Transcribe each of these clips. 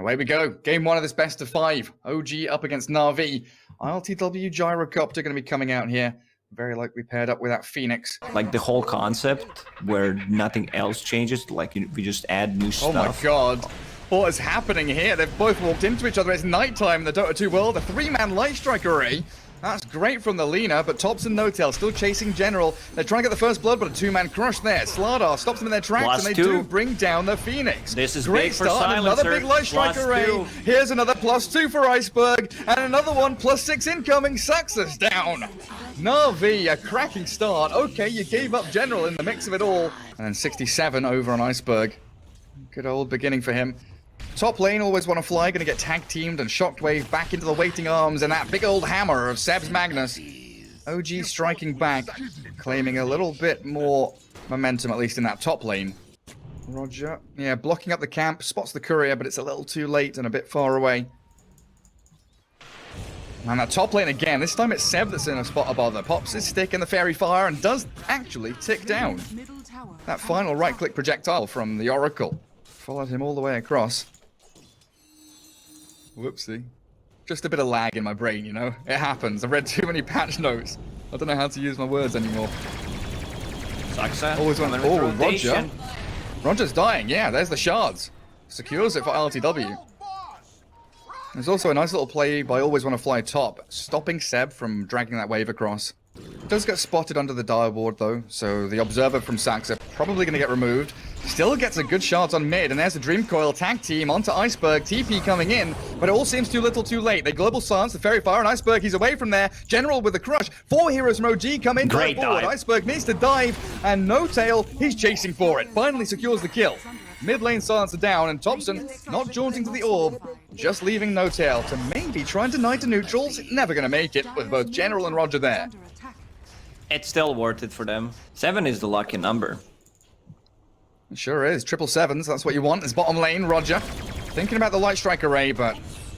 Away we go. Game 1 of this best of 5. OG up against NAVI. ILTW Gyrocopter going to be coming out here. Very likely paired up with that Phoenix. Like the whole concept where nothing else changes, like we just add new stuff. Oh my god. What is happening here? They've both walked into each other. It's nighttime in the Dota 2 world. A 3-man light strike array. That's great from the Lina, but Tops and NoTail still chasing General. They're trying to get the first blood, but a 2-man crush there. Slardar stops them in their tracks, and they do bring down the Phoenix. This is great big for start. Silencer. Another big light strike array. Here's another +2 for Iceberg, and another one +6 incoming. Saxa's down. NAVI, a cracking start. Okay, you gave up General in the mix of it all. And then 67 over on Iceberg. Good old beginning for him. Top lane, always want to fly, going to get tag teamed, and Shockwave back into the waiting arms, and that big old hammer of Seb's Magnus. OG striking back, claiming a little bit more momentum, at least in that top lane. Roger, yeah, blocking up the camp, spots the courier, but it's a little too late and a bit far away. And that top lane again, this time it's Seb that's in a spot of bother. Pops his stick in the Fairy Fire and does actually tick down. That final right-click projectile from the Oracle followed him all the way across. Whoopsie. Just a bit of lag in my brain, you know? It happens. I read too many patch notes. I don't know how to use my words anymore. Saxa. Always want. Oh, Roger. Roger's dying. Yeah, there's the shards. Secures it for LTW. There's also a nice little play by Always Want to Fly top, stopping Seb from dragging that wave across. Does get spotted under the dire ward though, so the observer from Saxa probably going to get removed. Still gets a good shot on mid, and there's the Dream Coil tag team onto Iceberg. TP coming in, but it all seems too little too late. They global silence the Fairy Fire, and Iceberg, he's away from there. General with the crush. 4 heroes from OG come in. Great dive. Iceberg needs to dive, and NoTail, he's chasing for it. Finally secures the kill. Mid lane silencer down, and Thompson not jaunting to the orb, just leaving NoTail to maybe try and deny to neutrals. Never going to make it with both General and Roger there. It's still worth it for them. 7 is the lucky number. It sure is. 777s, that's what you want. Is bottom lane, Roger. Thinking about the light strike array, but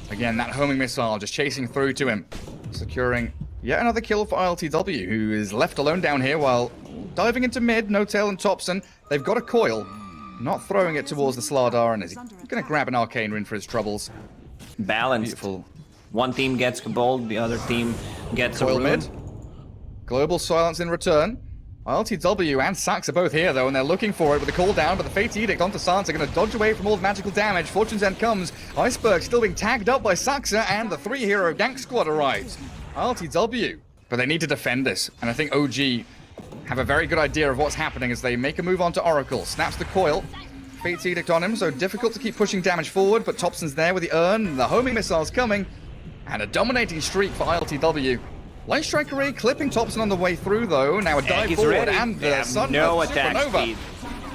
again, that homing missile just chasing through to him. Securing yet another kill for ILTW, who is left alone down here while diving into mid. NoTail and Thompson, they've got a coil. Not throwing it towards the Slardar, and is he going to grab an Arcane Rune for his troubles? Balanced. Beautiful. One team gets Cabal, the other team gets a Coil rune. mid. Global silence in return. ILTW and Sax are both here though, and they're looking for it with a cooldown, but the Fate Edict onto Silence are going to dodge away from all the magical damage. Fortune's End comes. Iceberg still being tagged up by Saxa, and the 3-hero gank squad arrives. ILTW. But they need to defend this, and I think OG have a very good idea of what's happening as they make a move onto Oracle. Snaps the coil. Fate's Edict on him, so difficult to keep pushing damage forward, but Thompson's there with the urn, the homing missile's coming, and a dominating streak for ILTW. Light strike array clipping Thompson on the way through though. Now a dive forward ready. and the sun no of attack Supernova. speed.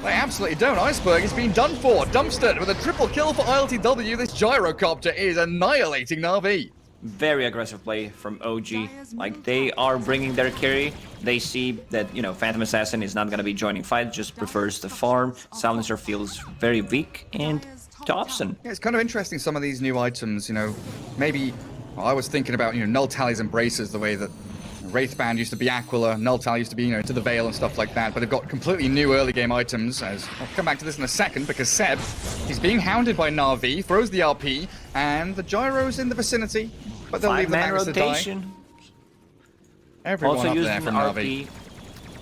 They absolutely don't. Iceberg is being done for. Dumpstered with a triple kill for ILTW. This Gyrocopter is annihilating NAVI. Very aggressive play from OG. Like, they are bringing their carry. They see that, you know, Phantom Assassin is not going to be joining fight, just prefers the farm. Silencer feels very weak, and Thompson. Yeah, it's kind of interesting, some of these new items, you know, maybe... Well, I was thinking about, you know, Null Tally's Embraces, the way that Wraithband used to be Aquila, Null Tally used to be, you know, Into the Veil and stuff like that, but they've got completely new early game items, as I'll come back to this in a second, because Seb, he's being hounded by NAVI, throws the RP, and the Gyro's in the vicinity, but they'll leave the Magnus to die. Everyone Also up using there from RP. NAVI.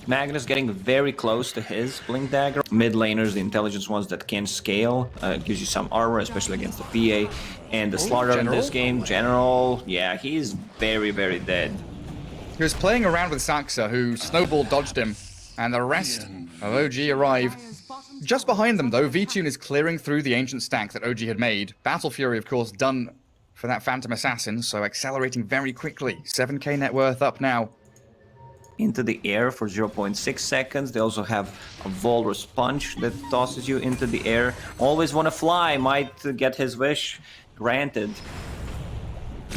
Magnus getting very close to his Blink Dagger. Mid laners, the intelligence ones that can scale, gives you some armor, especially against the PA. And the Slaughter in this game, General, yeah, he's very, very dead. He was playing around with Saxa, who snowball dodged him, and the rest of OG arrive. Just behind them, though, V-Tune is clearing through the ancient stack that OG had made. Battle Fury, of course, done for that Phantom Assassin, so accelerating very quickly. 7k net worth up now. Into the air for 0.6 seconds. They also have a Walrus Punch that tosses you into the air. Always Want to Fly might get his wish granted.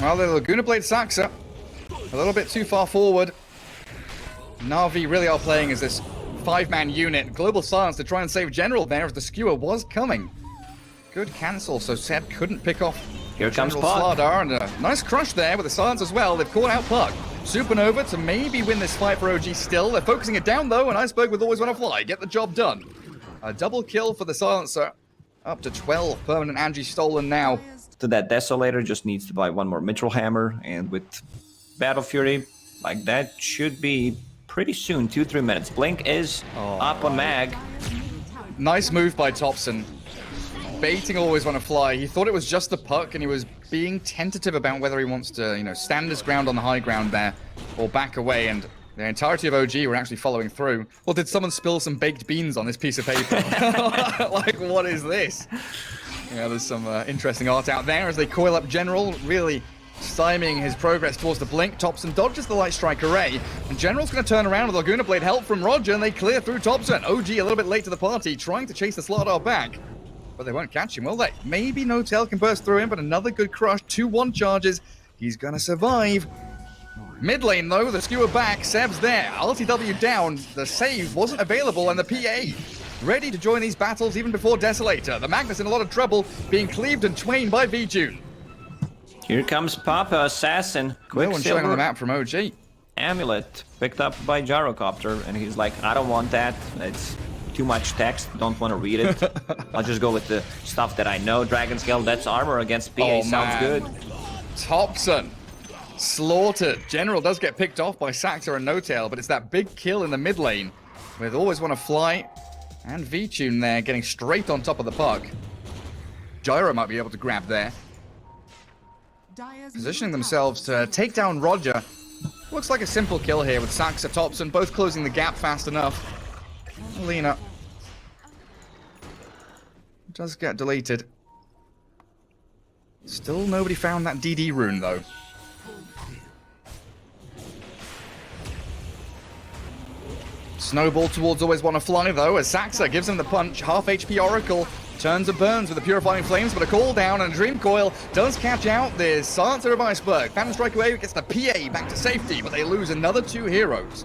Well, the Laguna Blade Saxa, a little bit too far forward. NAVI really are playing as this 5-man unit. Global silence to try and save General there as the skewer was coming. Good cancel, so Seb couldn't pick off Here comes General Pug. Slardar, and a nice crush there with the silence as well. They've caught out Pug. Supernova to maybe win this fight for OG still. They're focusing it down though, and Iceberg with Always Want to Fly get the job done. A double kill for the silencer. Up to 12 permanent Angie stolen now. To that Desolator just needs to buy one more Mithril Hammer, and with Battle Fury, like that should be pretty soon, 2-3 minutes. Blink is up on Mag. Nice move by Thompson. Baiting always want to fly. He thought it was just the puck, and he was being tentative about whether he wants to, you know, stand his ground on the high ground there or back away, and the entirety of OG were actually following through. Well, did someone spill some baked beans on this piece of paper? Like, what is this? Yeah, there's some interesting art out there as they coil up General, really stymieing his progress towards the blink. Thompson dodges the light strike array, and General's going to turn around with Laguna Blade help from Roger, and they clear through Thompson. OG a little bit late to the party, trying to chase the Slardar back, but they won't catch him, will they? Maybe No Tail can burst through him, but another good crush. 2-1 charges. He's going to survive. Mid lane, though, the skewer back. Seb's there. LTW down. The save wasn't available, and the PA ready to join these battles even before Desolator. The Magnus in a lot of trouble, being cleaved and twain by VJune. Here comes Papa Assassin. No one showing on the map from OG. Amulet picked up by Gyrocopter, and he's like, I don't want that. It's too much text. Don't want to read it. I'll just go with the stuff that I know. Dragon Scale, that's armor against PA. Sounds good. Thompson slaughtered. General does get picked off by Saxa and No Tail, but it's that big kill in the mid lane with Always Want to Fly and VTune there getting straight on top of the puck. Gyro might be able to grab there. Positioning themselves to take down Roger. Looks like a simple kill here with Saxa, Thompson, both closing the gap fast enough. Alina does get deleted. Still nobody found that DD rune, though. Snowball towards Always Want to Fly, though, as Saxa gives him the punch. Half HP Oracle turns and burns with the Purifying Flames, but a call down and a Dream Coil does catch out this Silencer of Iceberg. Phantom Strike away gets the PA back to safety, but they lose another 2 heroes.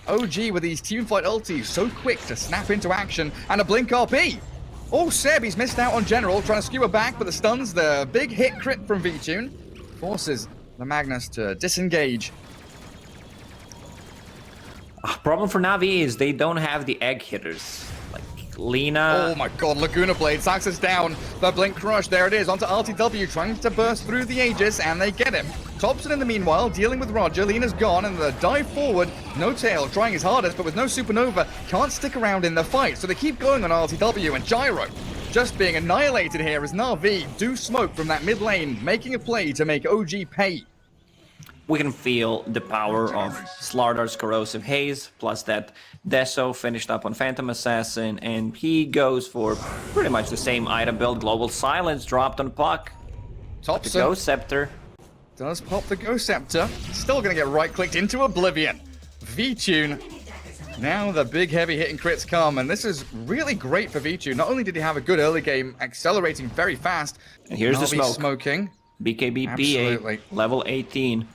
OG with these teamfight ultis so quick to snap into action, and a Blink RP. Oh, Seb, he's missed out on General, trying to skewer back, but the stuns, the big hit crit from VTune forces the Magnus to disengage. Problem for Navi is they don't have the egg hitters. Like Lina. Oh my god, Laguna Blade, Saxa's down. The Blink Crush, there it is, onto RTW, trying to burst through the Aegis, and they get him. Thompson in the meanwhile, dealing with Roger. Lina's gone, and the dive forward. No Tail trying his hardest, but with no Supernova, can't stick around in the fight, so they keep going on RTW, and Gyro just being annihilated here as Na'Vi do smoke from that mid lane, making a play to make OG pay. We can feel the power of Slardar's Corrosive Haze, plus that Deso finished up on Phantom Assassin, and he goes for pretty much the same item build. Global Silence dropped on Puck. Thompson The Ghost Scepter does pop the Ghost Scepter. Still going to get right-clicked into Oblivion. VTune. Now the big heavy hitting crits come, and this is really great for VTune. Not only did he have a good early game, accelerating very fast. And here's the smoke. Smoking. BKB Absolutely. PA, level 18.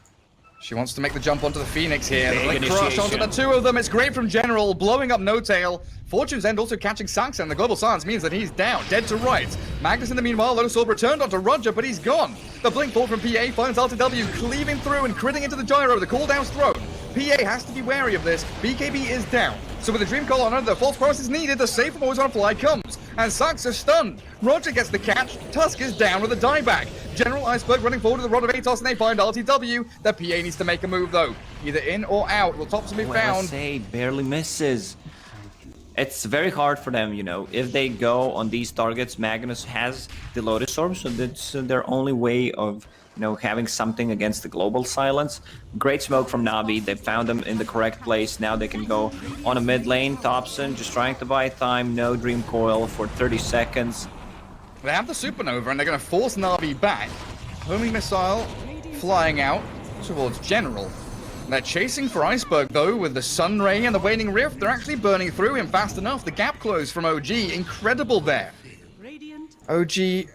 She wants to make the jump onto the Phoenix here. The Big Blink Crush initiation. onto the 2 of them. It's great from General, blowing up No Tail. Fortune's End also catching Saxa, and the Global Silence means that he's down, dead to rights. Magnus in the meanwhile, Lotus Orb returned onto Roger, but he's gone. The Blink Ball from PA finds LTW cleaving through and critting into the Gyro. The cooldown's thrown. PA has to be wary of this. BKB is down. So with the Dream Call on her, the false promise is needed. The save from Always On Fly comes, and Saxa's stunned. Roger gets the catch. Tusk is down with a dieback. General Iceberg running forward to the Rod of Atos, and they find RTW. The PA needs to make a move, though. Either in or out. Will Thompson be found? Say barely misses. It's very hard for them, you know. If they go on these targets, Magnus has the Lotus Orb, so that's their only way of, you know, having something against the Global Silence. Great smoke from Navi. They found them in the correct place. Now they can go on a mid lane. Thompson just trying to buy time. No Dream Coil for 30 seconds. They have the Supernova, and they're going to force Navi back. Homing Missile flying out towards General. They're chasing for Iceberg, though, with the Sun Ray and the Waning Rift. They're actually burning through him fast enough. The gap close from OG. Incredible there. OG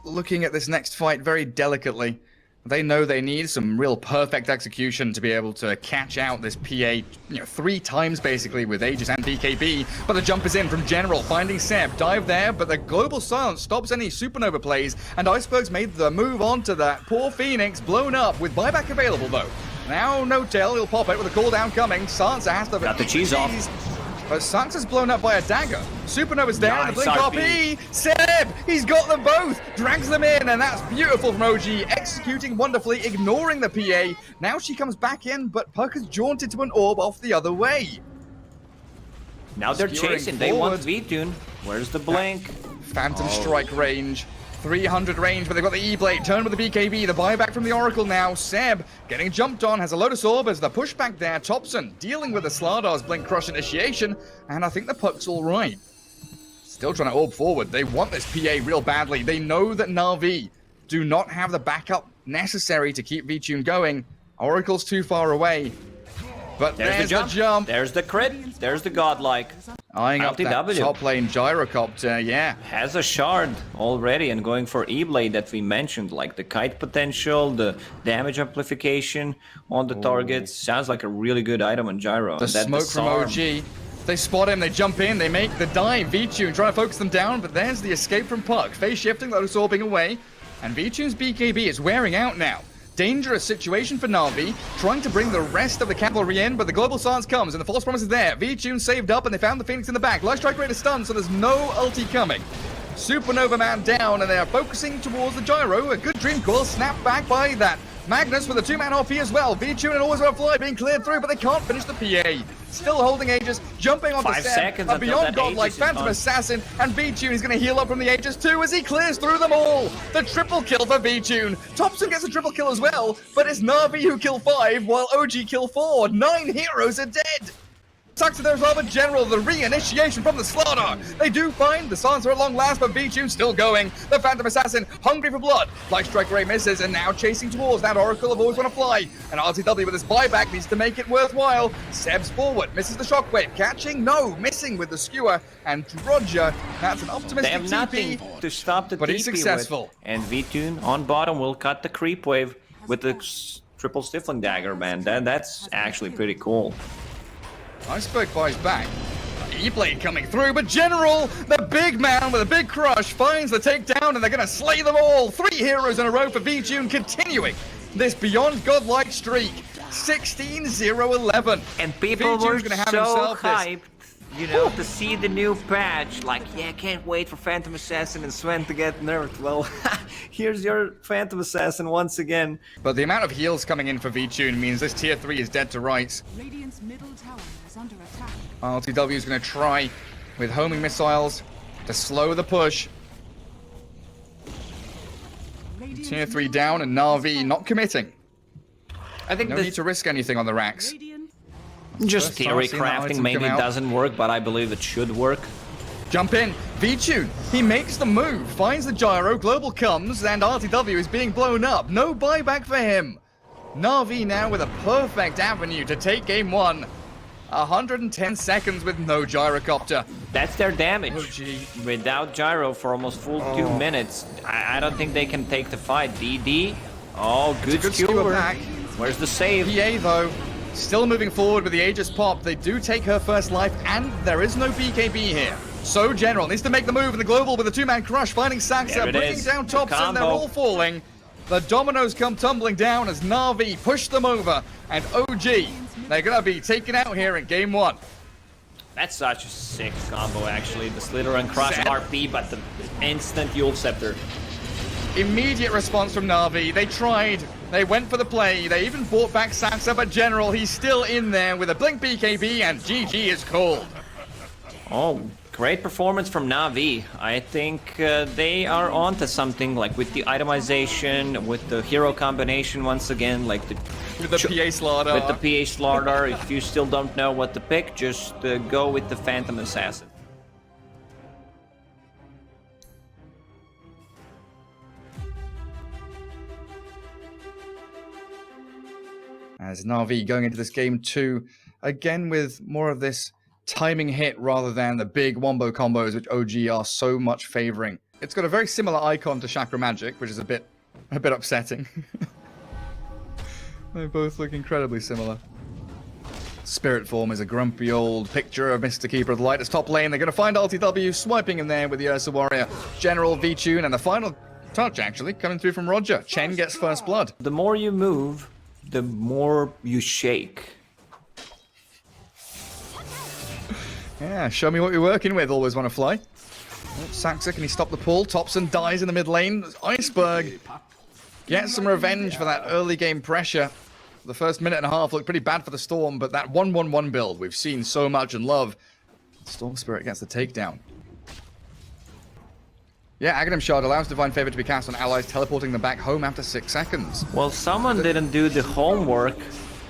looking at this next fight very delicately. They know they need some real perfect execution to be able to catch out this PA, you know, 3 times basically with Aegis and BKB. But the jump is in from General, finding Seb. Dive there, but the Global Silence stops any Supernova plays, and Iceberg's made the move onto that poor Phoenix, blown up with buyback available though. Now No Tail, he'll pop it with a cooldown coming. Sansa has to... Got the cheese off. But Sax is blown up by a dagger. Supernova's down, Nice the blink RP. Seb, he's got them both, drags them in, and that's beautiful from OG, executing wonderfully, ignoring the PA. Now she comes back in, but Puck has jaunted to an orb off the other way. Now they're Skewering chasing. They want V-Tune. Where's the blink? Phantom strike range. 300 range, but they've got the E-Blade. Turn with the BKB, the buyback from the Oracle now. Seb getting jumped on, has a Lotus Orb as the pushback there. Thompson dealing with the Sladar's Blink Crush initiation, and I think the Puck's all right. Still trying to orb forward. They want this PA real badly. They know that NAVI do not have the backup necessary to keep V-Tune going. Oracle's too far away. But there's the jump. There's the crit. There's the godlike. Eyeing up that top lane gyrocopter, yeah. Has a shard already and going for E-Blade that we mentioned, like the kite potential, the damage amplification on the targets. Sounds like a really good item on gyro. The smoke from OG. They spot him, they jump in, they make the dive. V-Tune trying to focus them down, but there's the escape from Puck. Phase shifting, Lotus Orbing away. And V-Tune's BKB is wearing out now. Dangerous situation for NAVI, trying to bring the rest of the cavalry in, but the global silence comes and the false promise is there. V-Tune saved up and they found the Phoenix in the back. Light strike rate is stunned, so there's no ulti coming. Supernova man down and they are focusing towards the gyro. A good dream coil snapped back by that. Magnus with a 2-man RP as well. V-Tune and Always On Fly being cleared through, but they can't finish the PA. Still holding Aegis, jumping onto 5 Seb, seconds a beyond godlike Phantom Assassin, and V-Tune is going to heal up from the Aegis too as he clears through them all. The triple kill for V-Tune. Thompson gets a triple kill as well, but it's NAVI who kill 5 while OG kill 4. 9 heroes are dead. Tucks to their Robert General, the re-initiation from the Slaughter. They do find the silencer at long last, but V-Tune still going. The Phantom Assassin, hungry for blood. Light Strike Ray misses, and now chasing towards that Oracle of Always Wanna Fly. And RTW with his buyback needs to make it worthwhile. Seb's forward, misses the Shockwave. Catching, no, missing with the Skewer. And Roger, that's an optimistic They have nothing TP, to stop the but TP he's successful. with. And V-Tune on bottom will cut the creep wave with the triple Stifling Dagger, man. That's actually pretty cool. Iceberg buys back. E-Blade coming through, but General, the big man with a big crush, finds the takedown and they're going to slay them all. 3 heroes in a row for V-Tune, continuing this beyond godlike streak. 16-0-11. And people were gonna have so hyped, you know, to see the new patch. Like, yeah, can't wait for Phantom Assassin and Sven to get nerfed. Well, here's your Phantom Assassin once again. But the amount of heals coming in for V-Tune means this tier 3 is dead to rights. Radiant's middle tower is under attack. RTW is going to try with homing missiles to slow the push. Tier 3 down and Na'Vi not committing. I think No need to risk anything on the racks. just First time theory I've seen that crafting item maybe come out. doesn't work, but I believe it should work. Jump in, V-Tune, he makes the move, finds the gyro, global comes, and RTW is being blown up. No buyback for him. Na'Vi now with a perfect avenue to take game 1. 110 seconds with no gyrocopter. That's their damage. Oh, gee. Without gyro for almost full 2 minutes, I don't think they can take the fight. DD, oh, good skewer skewer. back. Where's the save? PA though, still moving forward with the Aegis pop. They do take her first life, and there is no BKB here. So General needs to make the move in the global with a 2-man crush, finding There Saxa, it bringing is. down The Thompson. They're combo. all falling. The dominoes come tumbling down as NAVI push them over, and OG, they're gonna be taken out here in game 1. That's such a sick combo, actually. The Slither and Crush Zap. RP, but the instant Yule Scepter. Immediate response from Na'Vi. They tried. They went for the play. They even brought back Saxa, but General, he's still in there with a blink BKB, and GG is called. Oh, great performance from Na'Vi. I think they are onto something, like with the itemization, with the hero combination once again, like the With the PA Slaughter. with the PA Slaughter. If you still don't know what to pick, just go with the Phantom Assassin. As Na'Vi going into this game 2, again with more of this timing hit rather than the big wombo combos which OG are so much favoring. It's got a very similar icon to Chakra Magic, which is a bit upsetting. They both look incredibly similar. Spirit Form is a grumpy old picture of Mr. Keeper of the Light. It's top lane. They're going to find RTW swiping in there with the Ursa Warrior. General V-Tune, and the final touch actually coming through from Roger. Chen gets first blood. The more you move, the more you shake. Yeah, show me what you're working with, always want to fly. Oh, Saxa, can he stop the pull? Thompson dies in the mid lane. Iceberg gets some revenge for that early game pressure. The first minute and a half looked pretty bad for the Storm, but that 1-1-1 build we've seen so much and love. Storm Spirit gets the takedown. Yeah, Aghanim Shard allows Divine Favor to be cast on allies, teleporting them back home after 6 seconds. Well, someone didn't do the homework.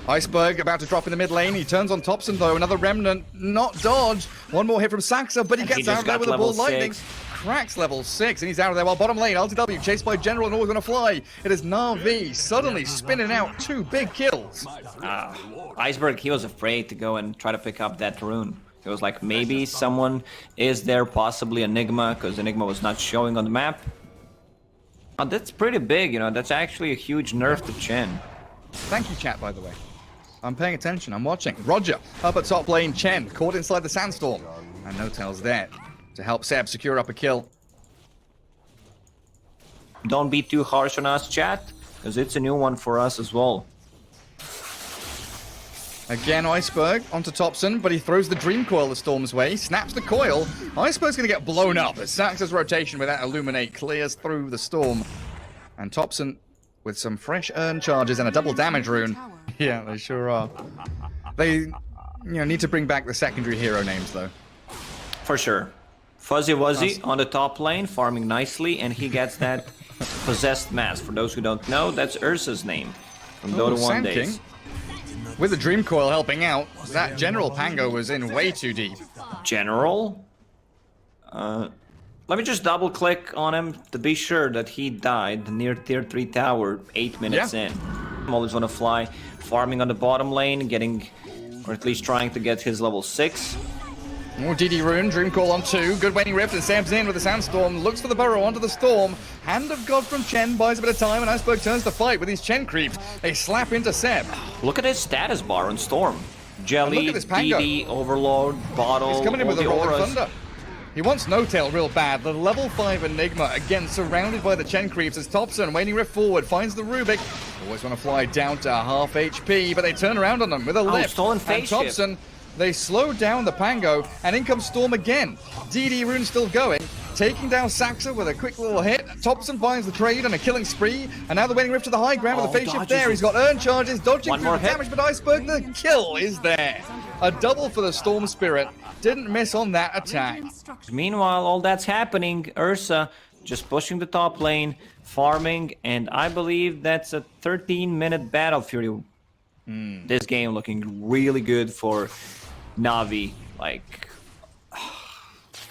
Iceberg about to drop in the mid lane. He turns on Thompson though. Another Remnant, not dodged. One more hit from Saxa, but he gets out of there with a ball lightning. Cracks level 6, and he's out of there. While bottom lane, LTW chased by General and always gonna fly. It is NAVI suddenly spinning out 2 big kills. Iceberg, he was afraid to go and try to pick up that rune. It was like maybe someone is there, possibly Enigma, because Enigma was not showing on the map. But that's pretty big, you know. That's actually a huge nerf to Chen. Thank you, chat, by the way. I'm paying attention, I'm watching. Roger, up at top lane, Chen, caught inside the Sandstorm. And No-Tail's there to help Seb secure up a kill. Don't be too harsh on us, chat, because it's a new one for us as well. Again, Iceberg onto Thompson, but he throws the Dream Coil the Storm's way, snaps the coil. Iceberg's gonna get blown up as Saxa's rotation with that Illuminate clears through the Storm. And Thompson with some fresh earn charges and a double damage rune. Yeah, they sure are. They, need to bring back the secondary hero names, though. For sure. Fuzzy Wuzzy on the top lane, farming nicely, and he gets that Possessed Mask. For those who don't know, that's Ursa's name from Dota 1 days. With the Dream Coil helping out, that General Pango was in way too deep. General? Let me just double click on him to be sure that he died near tier 3 tower 8 minutes in. I'm always gonna fly, farming on the bottom lane, getting, or at least trying to get his level 6. More DD Rune, Dream Call on 2, good Waning Rift, and Sam's in with the Sandstorm, looks for the burrow onto the Storm. Hand of God from Chen buys a bit of time, and Iceberg turns to fight with these Chen creeps. They slap into Seb. Look at his status bar on Storm. Jelly, DD, Overlord, Bottle, he's coming in all with the a Rolling auras. Thunder. He wants No-Tail real bad. The level 5 Enigma, again, surrounded by the Chen creeps as Thompson, Waning Rift forward, finds the Rubik. Always want to fly down to half HP, but they turn around on them with a lift. Stolen phase and Thompson, they slow down the Pango, and in comes Storm again. DD Rune still going, taking down Saxa with a quick little hit. Thompson finds the trade and a killing spree, and now the Waning Rift to the high ground with a phase shift there. He's got earn charges, dodging through the damage, but Iceberg, the kill is there. A double for the Storm Spirit. Didn't miss on that attack. Meanwhile, all that's happening, Ursa just pushing the top lane, farming, and I believe that's a 13-minute battle fury. This game looking really good for NAVI. Like,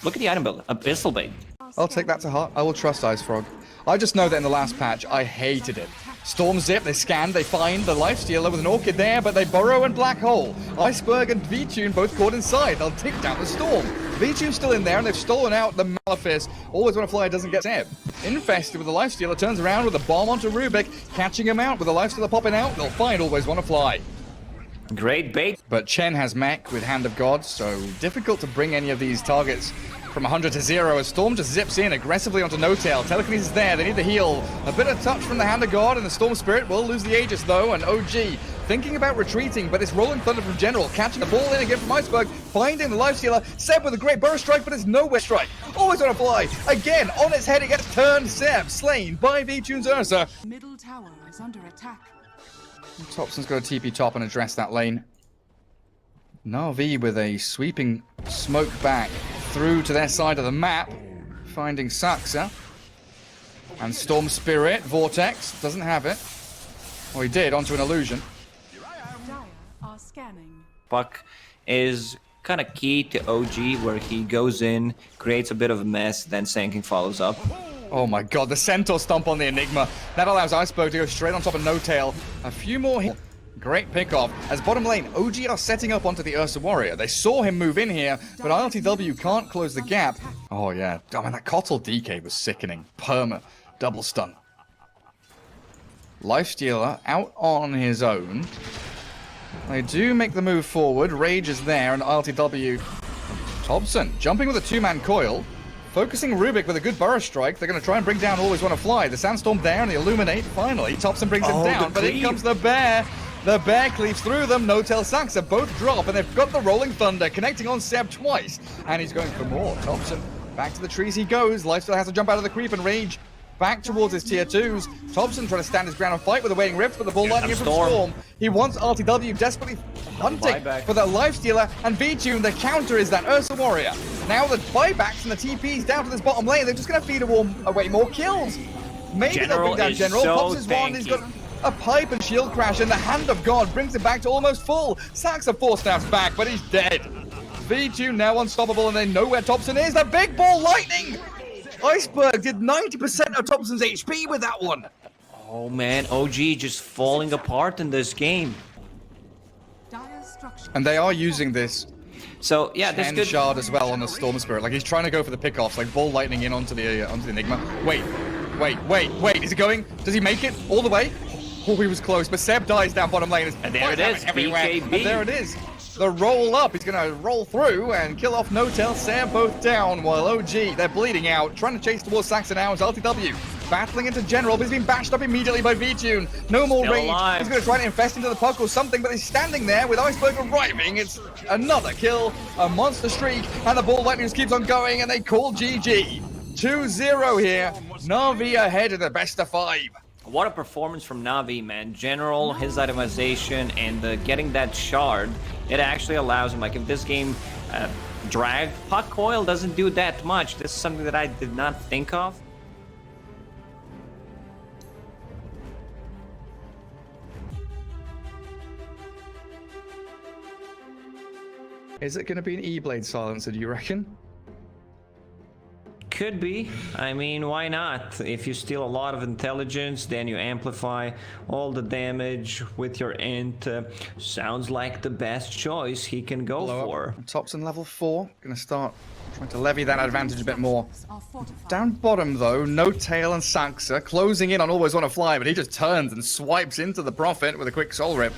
look at the item build, Abyssal Bait. I'll take that to heart. I will trust Ice Frog. I just know that in the last patch, I hated it. Storm Zip, they scan, they find the Lifestealer with an Orchid there, but they burrow and Black Hole. Iceberg and V-Tune both caught inside. They'll take down the Storm. V-Tune's still in there, and they've stolen out the Malefice. Always Wanna Fly doesn't get Seb. Infested with the Lifestealer, turns around with a bomb onto Rubik, catching him out with the Lifestealer popping out. They'll find Always Wanna Fly. Great bait. But Chen has mech with Hand of God, so difficult to bring any of these targets from 100 to 0 as Storm just zips in aggressively onto No-Tail. Telekinesis is there, they need the heal. A bit of touch from the Hand of God, and the Storm Spirit will lose the Aegis though, and OG thinking about retreating, but it's Rolling Thunder from General, catching the ball in again from Iceberg, finding the Lifestealer. Seb with a great burst strike, but it's nowhere strike. Always on a fly. Again, on its head it gets turned. Seb slain by V-Tune's Ursa. Middle tower is under attack. Thompson's got a TP top and address that lane. NAVI with a sweeping smoke back through to their side of the map, finding Saxa. And Storm Spirit, Vortex, doesn't have it. Or he did, onto an illusion. Dire are scanning. Puck is kind of key to OG, where he goes in, creates a bit of a mess, then Sanking follows up. Oh my god, the Centaur stomp on the Enigma. That allows Iceberg to go straight on top of No-Tail. A few more hits. Great pickoff. As bottom lane, OG are setting up onto the Ursa Warrior. They saw him move in here, but ILTW can't close the gap. Oh yeah, I mean that Kotl DK was sickening. Perma, double stun. Lifestealer out on his own. They do make the move forward. Rage is there, and ILTW. Thompson jumping with a two-man coil. Focusing Rubik with a good burrow strike. They're going to try and bring down Always Wanna Fly. The Sandstorm there and the Illuminate. Finally, Thompson brings him down, but in comes the bear. The bear cleaves through them. No-Tail, Saxa both drop, and they've got the Rolling Thunder connecting on Seb twice. And he's going for more. Thompson, back to the trees he goes. Lifesteal has to jump out of the creep and rage back towards his tier 2s. Thompson trying to stand his ground and fight with the waiting Rift, but the ball lightning in from Storm. He wants RTW desperately hunting for that lifestealer, and V-Tune, the counter is that Ursa Warrior. Now the buybacks and the TPs down to this bottom lane, they're just going to feed away more kills. Maybe they'll bring down General. Pops his wand, he's got a pipe and shield crash, and the Hand of God brings it back to almost full. Saxa 4 snaps back, but he's dead. V-Tune now unstoppable, and they know where Thompson is. The big ball lightning! Iceberg did 90% of Thompson's HP with that one. Oh man, OG just falling apart in this game. And they are using this. So yeah, this good shard as well on the Storm Spirit. Like he's trying to go for the pickoffs, like ball lightning in onto the Enigma. Wait, is he going? Does he make it all the way? Oh, he was close, but Seb dies down bottom lane. And there it is, BKB. And there it is. The roll up, he's gonna roll through and kill off No-Tail, Seb both down, while OG, they're bleeding out, trying to chase towards Saxa now as RTW. Battling into General, but he's been bashed up immediately by V-Tune. No more Still rage. alive. He's gonna try to infest into the puck or something, but he's standing there with Iceberg arriving. It's another kill, a monster streak, and the ball lightning just keeps on going, and they call GG. 2-0 here. NAVI ahead of the best of 5. What a performance from Navi, man. General, his itemization, and getting that shard, it actually allows him, like if this game dragged, puck coil doesn't do that much. This is something that I did not think of. Is it going to be an E-Blade silencer, do you reckon? Could be. I mean, why not? If you steal a lot of intelligence, then you amplify all the damage with your int. Sounds like the best choice he can go for. Thompson level 4. Going to start trying to levy that advantage a bit more. Down bottom, though, No-Tail and Saxa closing in on Always Wanna Fly, but he just turns and swipes into the Prophet with a quick soul rip.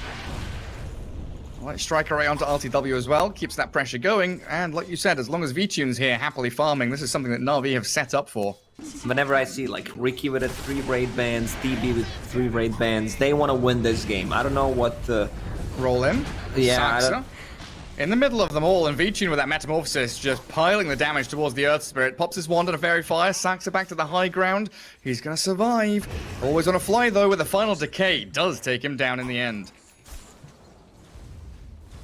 Light striker right onto RTW as well, keeps that pressure going, and like you said, as long as V-Tune's here happily farming, this is something that Na'Vi have set up for. Whenever I see like Ricky with 3 raid bans, DB with 3 raid bans, they want to win this game. I don't know what the... Roll in. Yeah, Saxa in the middle of them all, and V-Tune with that Metamorphosis just piling the damage towards the Earth Spirit. Pops his wand on a Fairy Fire, Saxa back to the high ground. He's gonna survive. Always on a fly though, with the final decay. Does take him down in the end.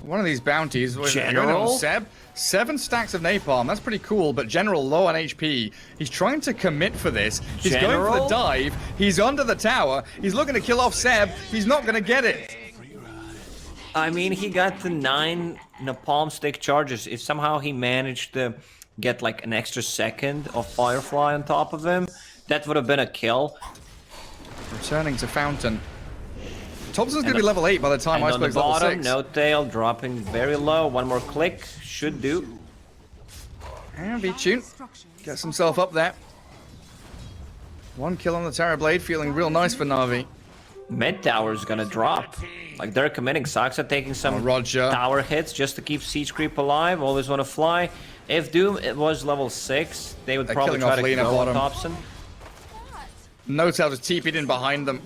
One of these bounties was going on Seb. 7 stacks of napalm. That's pretty cool, but General low on HP. He's trying to commit for this. He's going for the dive. He's under the tower. He's looking to kill off Seb. He's not going to get it. I mean, he got the 9 napalm stick charges. If somehow he managed to get like an extra second of Firefly on top of him, that would have been a kill. Returning to Fountain. Thompson's going to be level 8 by the time Iceberg's level 6. No-Tail dropping very low. One more click should do. And V-Tune gets himself up there. 1 kill on the Terrorblade, feeling real nice for Na'Vi. Mid tower's gonna drop. Like they're committing. Saxa taking some tower hits just to keep Siege Creep alive. Always want to fly. If Doom it was level 6, they would probably try to go on Thompson. No-Tail just TP'd in behind them.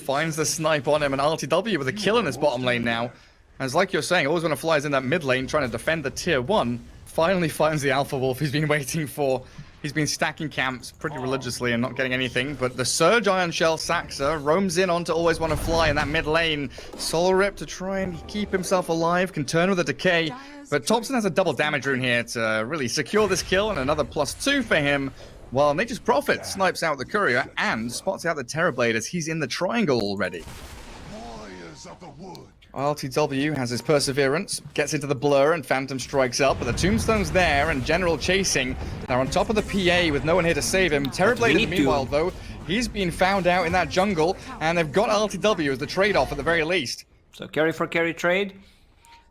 Finds the snipe on him, and RTW with a kill in his bottom lane now. As like you're saying, Always Wanna Fly is in that mid lane trying to defend the tier 1. Finally finds the Alpha Wolf he's been waiting for. He's been stacking camps pretty religiously and not getting anything, but the Surge Iron Shell Saxa roams in onto Always Wanna Fly in that mid lane. Soul Rip to try and keep himself alive, can turn with a decay, but Thompson has a double damage rune here to really secure this kill, and another +2 for him. While Nature's Prophet snipes out the Courier and spots out the Terrorblade as he's in the triangle already. RTW has his Perseverance, gets into the blur, and Phantom strikes up, but the Tombstone's there, and General chasing. They're on top of the PA with no one here to save him. Terrorblade, meanwhile, though, he's been found out in that jungle, and they've got RTW as the trade-off at the very least. So carry for carry trade.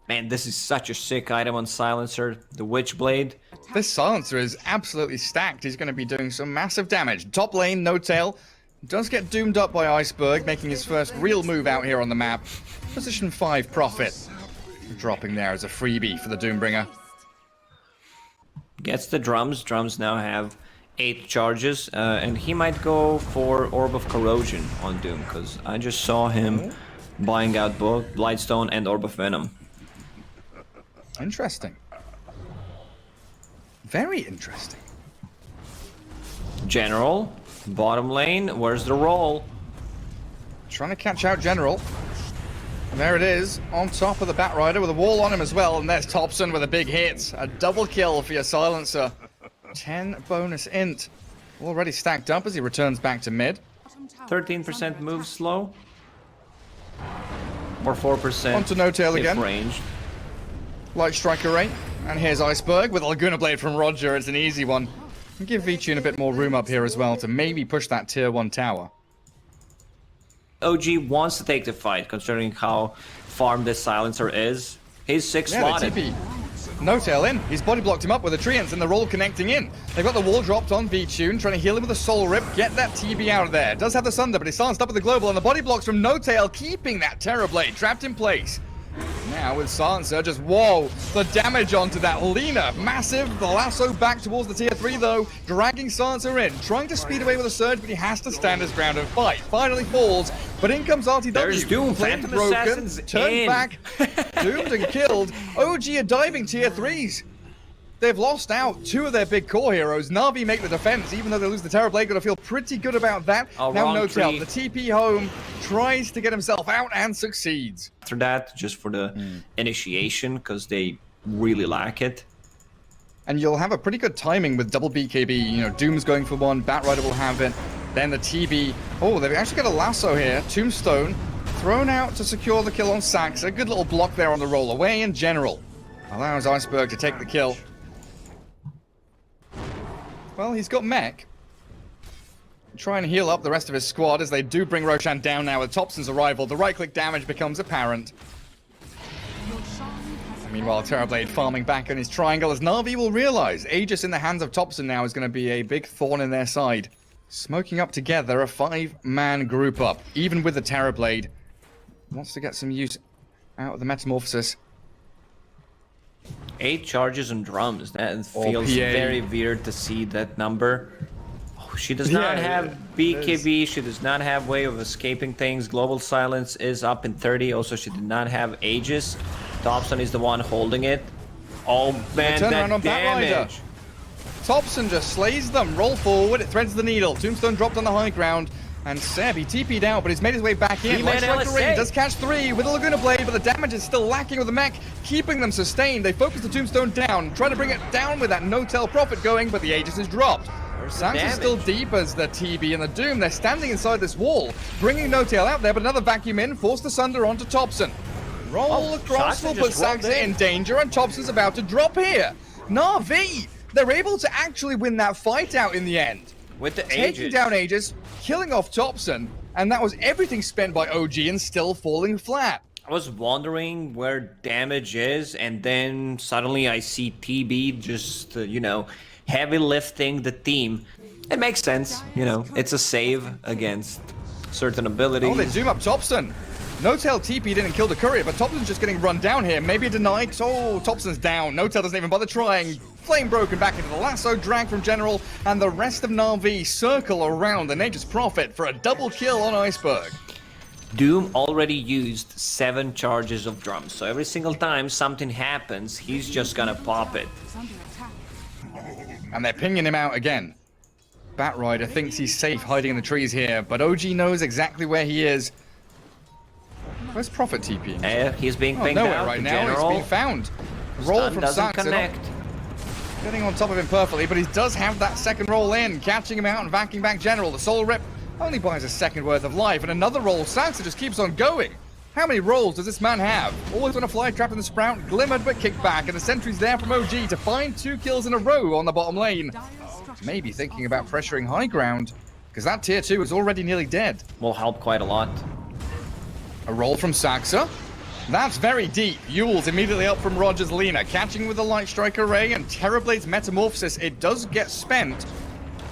Man, this is such a sick item on Silencer, the Witchblade. This Silencer is absolutely stacked. He's going to be doing some massive damage. Top lane, No-Tail does get doomed up by Iceberg, making his first real move out here on the map. Position 5 Prophet. Dropping there as a freebie for the Doombringer. Gets the drums. Drums now have 8 charges, and he might go for Orb of Corrosion on Doom, because I just saw him buying out both Blightstone and Orb of Venom. Interesting. Very interesting. General, bottom lane, where's the roll? Trying to catch out General. And there it is, on top of the Batrider with a wall on him as well. And there's Thompson with a big hit. A double kill for your Silencer. 10 bonus int. Already stacked up as he returns back to mid. 13% move slow. Or 4% Onto No Tail if again. ranged. Light Strike Array. And here's Iceberg with a Laguna Blade from Roger. It's an easy one. And give V-Tune a bit more room up here as well to maybe push that tier 1 tower. OG wants to take the fight, considering how farmed this Silencer is. He's 6 slotted. TP. No Tail in. He's body blocked him up with the Treants and the roll connecting in. They've got the wall dropped on V-Tune, trying to heal him with a Soul Rip, get that TB out of there. Does have the Sunder, but he's silenced up with the Global, and the body blocks from No Tail, keeping that Terror Blade trapped in place. Now with Silencer, just whoa, the damage onto that Lina, massive. The lasso back towards the tier 3 though, dragging Silencer in, trying to speed away with a surge, but he has to stand his ground and fight. Finally falls, but in comes RTW. There's Doom, Flame Phantom broken, Assassin's turned in. back, doomed and killed. OG are diving tier 3s. They've lost out 2 of their big core heroes. Navi make the defense, even though they lose the Terror Blade. Gonna feel pretty good about that. Oh, now wrong No Tail, tree. the TP home, tries to get himself out and succeeds. After that, just for the initiation, because they really lack it. And you'll have a pretty good timing with double BKB. You know, Doom's going for one, Batrider will have it. Then the TB. Oh, they've actually got a lasso here. Tombstone thrown out to secure the kill on Sax. A good little block there on the roll away in general. Allows Iceberg to take the kill. Well, he's got mech. Try and heal up the rest of his squad as they do bring Roshan down now with Thompson's arrival. The right-click damage becomes apparent. And meanwhile, Terrorblade farming back on his triangle as Na'Vi will realize Aegis in the hands of Thompson now is going to be a big thorn in their side. Smoking up together, a 5-man group up, even with the Terrorblade. Wants to get some use out of the Metamorphosis. 8 charges on drums. That Or feels PA. very weird to see that number. Oh, she does not Yeah, have it BKB. She does not have way of escaping things. Global Silence is up in 30. Also, she did not have Aegis. Thompson is the one holding it. Oh man, turn around on that Batrider. damage. Thompson just slays them. Roll forward. It threads the needle. Tombstone dropped on the high ground. And Seb, he TP'd out, but he's made his way back in. Three-man Light Strike LSA. Array does catch 3 with a Laguna Blade, but the damage is still lacking with the mech, keeping them sustained. They focus the Tombstone down, try to bring it down with that No-Tail Prophet going, but the Aegis is dropped. Sans is still deep as the TB and the Doom. They're standing inside this wall, bringing No-Tail out there, but another vacuum in, force the Sunder onto Thompson. Roll across Saxa will put just rolled Saxa in danger, and Thompson's about to drop here. Na'Vi, they're able to actually win that fight out in the end. With the Taking Aegis. down Aegis, killing off Thompson, and that was everything spent by OG and still falling flat. I was wondering where damage is, and then suddenly I see TB just, you know, heavy lifting the team. It makes sense, you know, it's a save against certain abilities. Oh, they zoom up Thompson. No-Tail TP didn't kill the courier, but Thompson's just getting run down here. Maybe denied. Oh, Thompson's down. No-Tail doesn't even bother trying. Flame broken back into the lasso, drag from General, and the rest of Na'Vi circle around the Nature's Prophet for a double kill on Iceberg. Doom already used 7 charges of drums, so every single time something happens, he's just gonna pop it. Is under attack. And they're pinging him out again. Batrider thinks he's safe hiding in the trees here, but OG knows exactly where he is. Where's Prophet TP? He's being Oh, pinged nowhere out. right The now. general. It's being found. Roll Stun from doesn't Saxon. connect. Getting on top of him perfectly, but he does have that second roll in, catching him out and backing back General. The Soul Rip only buys a second worth of life, and another roll. Saxon just keeps on going. How many rolls does this man have? Always on a fly trap in the Sprout, glimmered but kicked back, and the sentry's there from OG to find 2 kills in a row on the bottom lane. Dire structure. Maybe thinking about pressuring high ground, because that tier 2 is already nearly dead. Will help quite a lot. A roll from Saxa. That's very deep. Yule's immediately up from Roger's Lina, catching with the Light Strike Array and Terrorblade's Metamorphosis. It does get spent.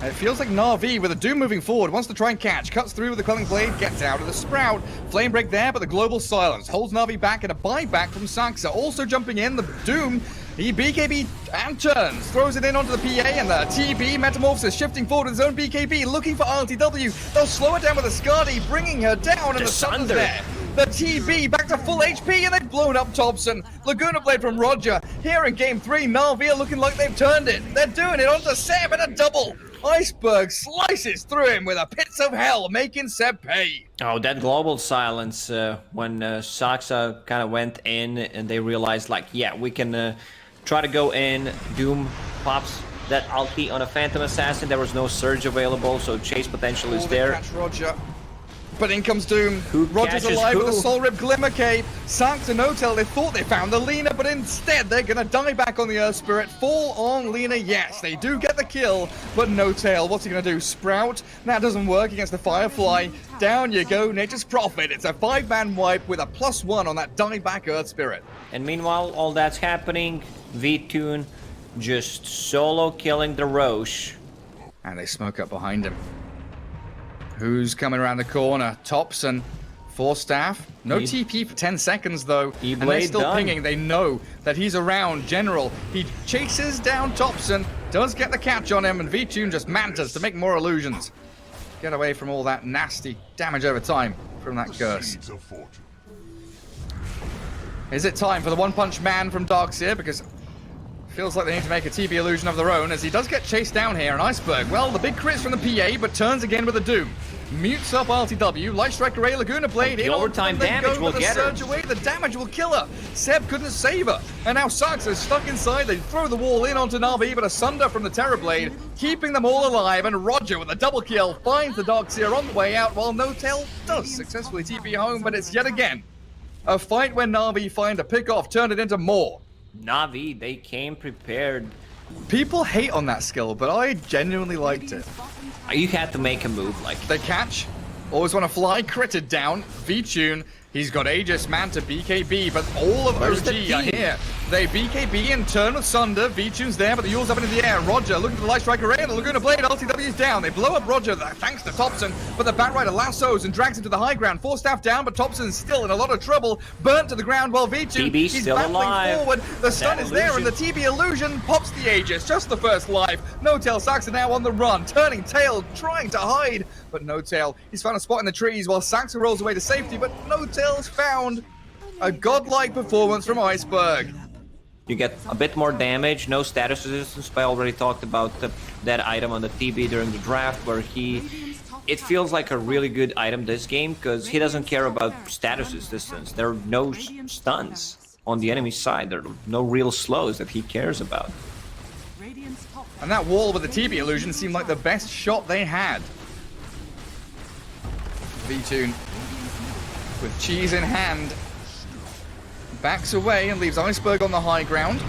It feels like Na'Vi with a Doom moving forward, wants to try and catch, cuts through with the Quelling Blade, gets out of the Sprout. Flame break there, but the Global Silence holds Na'Vi back and a buyback from Saxa. Also jumping in, the Doom, he BKB and turns, throws it in onto the PA and the TB Metamorphosis shifting forward with his own BKB, looking for RTW. They'll slow it down with a Skadi, bringing her down, and the Sunder's Sunder. there. The TB back to full HP, and they've blown up Thompson. Laguna Blade from Roger. Here in game 3, NAVI are looking like they've turned it. They're doing it onto Seb in a double. Iceberg slices through him with a pits of hell, making Seb pay. Oh, that global silence when Saxa kind of went in and they realized, like, yeah, we can try to go in. Doom pops that ulti on a Phantom Assassin. There was no surge available, so chase potential is there. Catch Roger. But in comes Doom. Who Roger's catches alive who? with a Soul Rip Glimmer Cape. Sax and Hotel, they thought they found the Lina, but instead they're gonna die back on the Earth Spirit. Fall on Lina, yes, they do get the kill, but no tail. What's he gonna do? Sprout? That doesn't work against the Firefly. Down you go, Nature's Prophet. It's a 5-man wipe with a +1 on that die back Earth Spirit. And meanwhile, all that's happening, V-Tune just solo killing the Roche. And they smoke up behind him. Who's coming around the corner? Thompson. 4 staff. No TP for 10 seconds, though. And they're still pinging. They know that he's around. General. He chases down Thompson. Does get the catch on him. And V-Tune just mantas to make more illusions. Get away from all that nasty damage over time from that curse. Is it time for the one-punch man from Darkseer? Because feels like they need to make a TB illusion of their own, as he does get chased down here. And Iceberg, well, the big crits from the PA, but turns again with a Doom. Mutes up RTW, Light Strike Array, Laguna Blade. The overtime damage will get her. Surge away, the damage will kill her. Seb couldn't save her. And now Sax is stuck inside. They throw the wall in onto Navi, but Asunder from the Terror Blade, keeping them all alive. And Roger with a double kill finds the Darkseer on the way out, while No Tail does successfully TP home, but it's yet again a fight where Navi find a pick-off, turn it into more. Navi, they came prepared. People hate on that skill, but I genuinely liked it. You had to make a move like They catch, always want to fly, critted down. V-Tune, he's got Aegis Man to BKB, but all of OG are here. They BKB and turn with Sunder. V-Tune's there, but the Yule's up into the air. Roger looking for the Light Strike Array, and the Laguna Blade. LTW's down. They blow up Roger, thanks to Thompson, but the Batrider lassos and drags him to the high ground. 4 staff down, but Thompson's still in a lot of trouble. Burnt to the ground while V-Tune, TB's he's still battling alive. forward. The stun is there, and the TB illusion pops the Aegis. Just the first life. No Tail Saxa now on the run, turning tail, trying to hide, but No Tail. He's found a spot in the trees while Saxa rolls away to safety, but No Tail's found. A godlike performance from Iceberg. You get a bit more damage, no status resistance. I already talked about that item on the TB during the draft, where it feels like a really good item this game, because he doesn't care about status resistance. There are no stuns on the enemy side. There are no real slows that he cares about. And that wall with the TB illusion seemed like the best shot they had. V-Tune, with cheese in hand, backs away and leaves Iceberg on the high ground.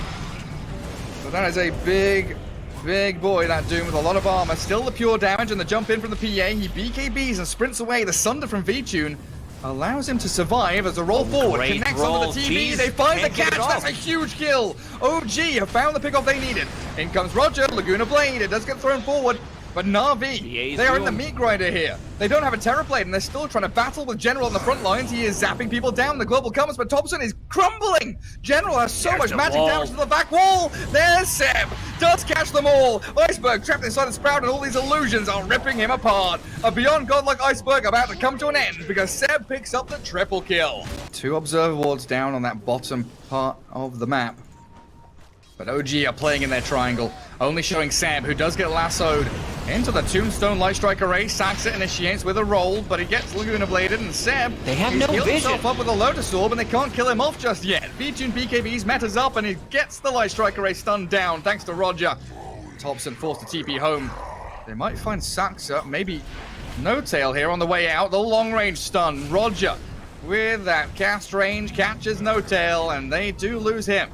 But that is a big, big boy, that Doom, with a lot of armor. Still the pure damage and the jump in from the PA. He BKBs and sprints away. The Sunder from V-Tune allows him to survive as a roll forward. Connects onto the TB. They find the catch. That's a huge kill. OG have found the pickoff they needed. In comes Roger, Laguna Blade. It does get thrown forward. But Navi, they are in the meat grinder here. They don't have a Terror Blade, and they're still trying to battle with General on the front lines. He is zapping people down. The global comes, but Thompson is crumbling. General has so much magic damage to the back wall. There's Seb. Does catch them all. Iceberg trapped inside the Sprout, and all these illusions are ripping him apart. A beyond godlike Iceberg about to come to an end, because Seb picks up the triple kill. 2 observer wards down on that bottom part of the map. But OG are playing in their triangle, only showing Seb, who does get lassoed into the Tombstone Light Strike Array. Saxa initiates with a roll, but he gets Laguna Bladed, and Seb, they have he's no healed vision. himself up with a Lotus Orb, and they can't kill him off just yet. V-Tune BKBs, metas up, and he gets the Light Strike Array stunned down, thanks to Roger. Thompson forced to TP home. They might find Saxa, maybe No Tail here on the way out. The long-range stun, Roger, with that cast range, catches No Tail, and they do lose him.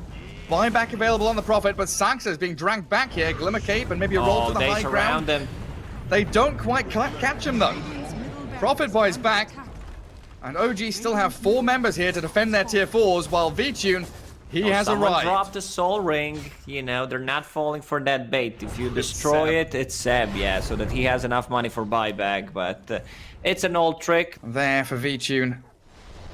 Buyback available on the Prophet, but Saxa is being dragged back here. Glimmer Cape and maybe a roll to the high ground. Them. They don't quite catch him, though. Prophet buys back, and OG still have 4 members here to defend their tier 4s, while V-Tune, he has arrived. Dropped the Soul Ring. You know, they're not falling for that bait. If you destroy it, it's Seb, yeah, so that he has enough money for buyback, but it's an old trick. There for V-Tune.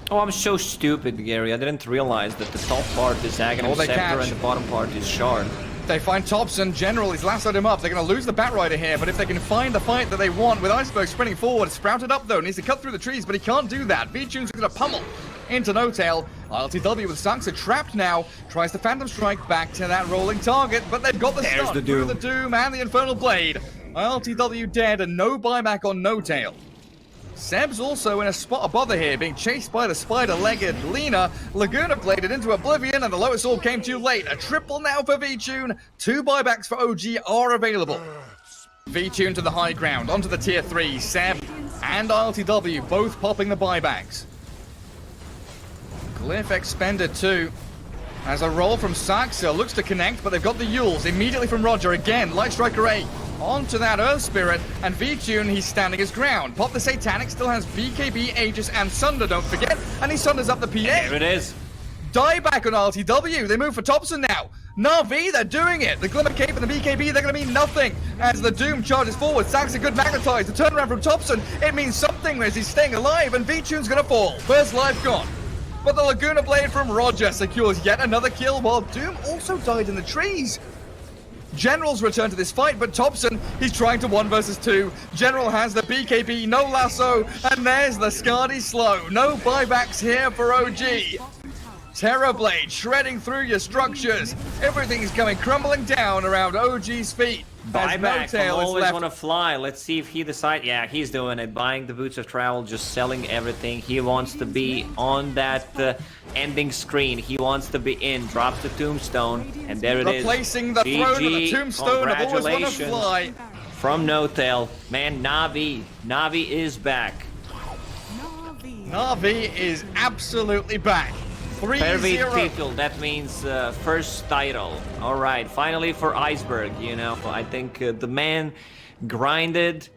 Oh, I'm so stupid, Gary. I didn't realize that the top part is Aghanim Scepter and the bottom part is Shard. They find Thompson. General, he's lassoed him up. They're going to lose the Batrider here, but if they can find the fight that they want with Iceberg sprinting forward, Sprouted up though, needs to cut through the trees, but he can't do that. V-Tune's going to pummel into No Tail. ILTW with Saxa trapped now, tries to Phantom Strike back to that rolling target, but they've got the stun through the Doom and the Infernal Blade. ILTW dead and no buyback on No Tail. Seb's also in a spot of bother here, being chased by the spider-legged Lina. Laguna bladed into oblivion, and the Lotus Orb came too late. A triple now for V-Tune. 2 buybacks for OG are available. V-Tune to the high ground, onto the tier 3. Seb and ILTW both popping the buybacks. Glyph expended too. As a roll from Saxa looks to connect, but they've got the Yules immediately from Roger. Again, Light Striker A onto that Earth Spirit, and V-Tune, he's standing his ground. Pop the Satanic, still has BKB, Aegis, and Sunder, don't forget, and he Sunders up the PA. There it is. Dieback on RTW, they move for Thompson now. NAVI, they're doing it. The Glimmer Cape and the BKB, they're going to mean nothing as the Doom charges forward. Saxa good magnetized. The turnaround from Thompson, it means something as he's staying alive, and V-Tune's going to fall. First life gone. But the Laguna Blade from Roger secures yet another kill, while Doom also died in the trees. General's returned to this fight, but Thompson, he's trying to 1 versus 2. General has the BKB, no lasso, and there's the Scardy Slow. No buybacks here for OG. Terrorblade shredding through your structures. Everything's coming crumbling down around OG's feet. Buyback, I always want to fly. Let's see if he decides. Yeah, he's doing it. Buying the Boots of Travel, just selling everything. He wants to be on that ending screen. He wants to be in. Drops the Tombstone, and there it is. Replacing the throne of the Tombstone. I've always wanted to fly. From No Tail. Man, Navi. Navi is back. Navi is absolutely back. 3-0. Title, that means first title. All right, finally for Iceberg, you know. I think the man grinded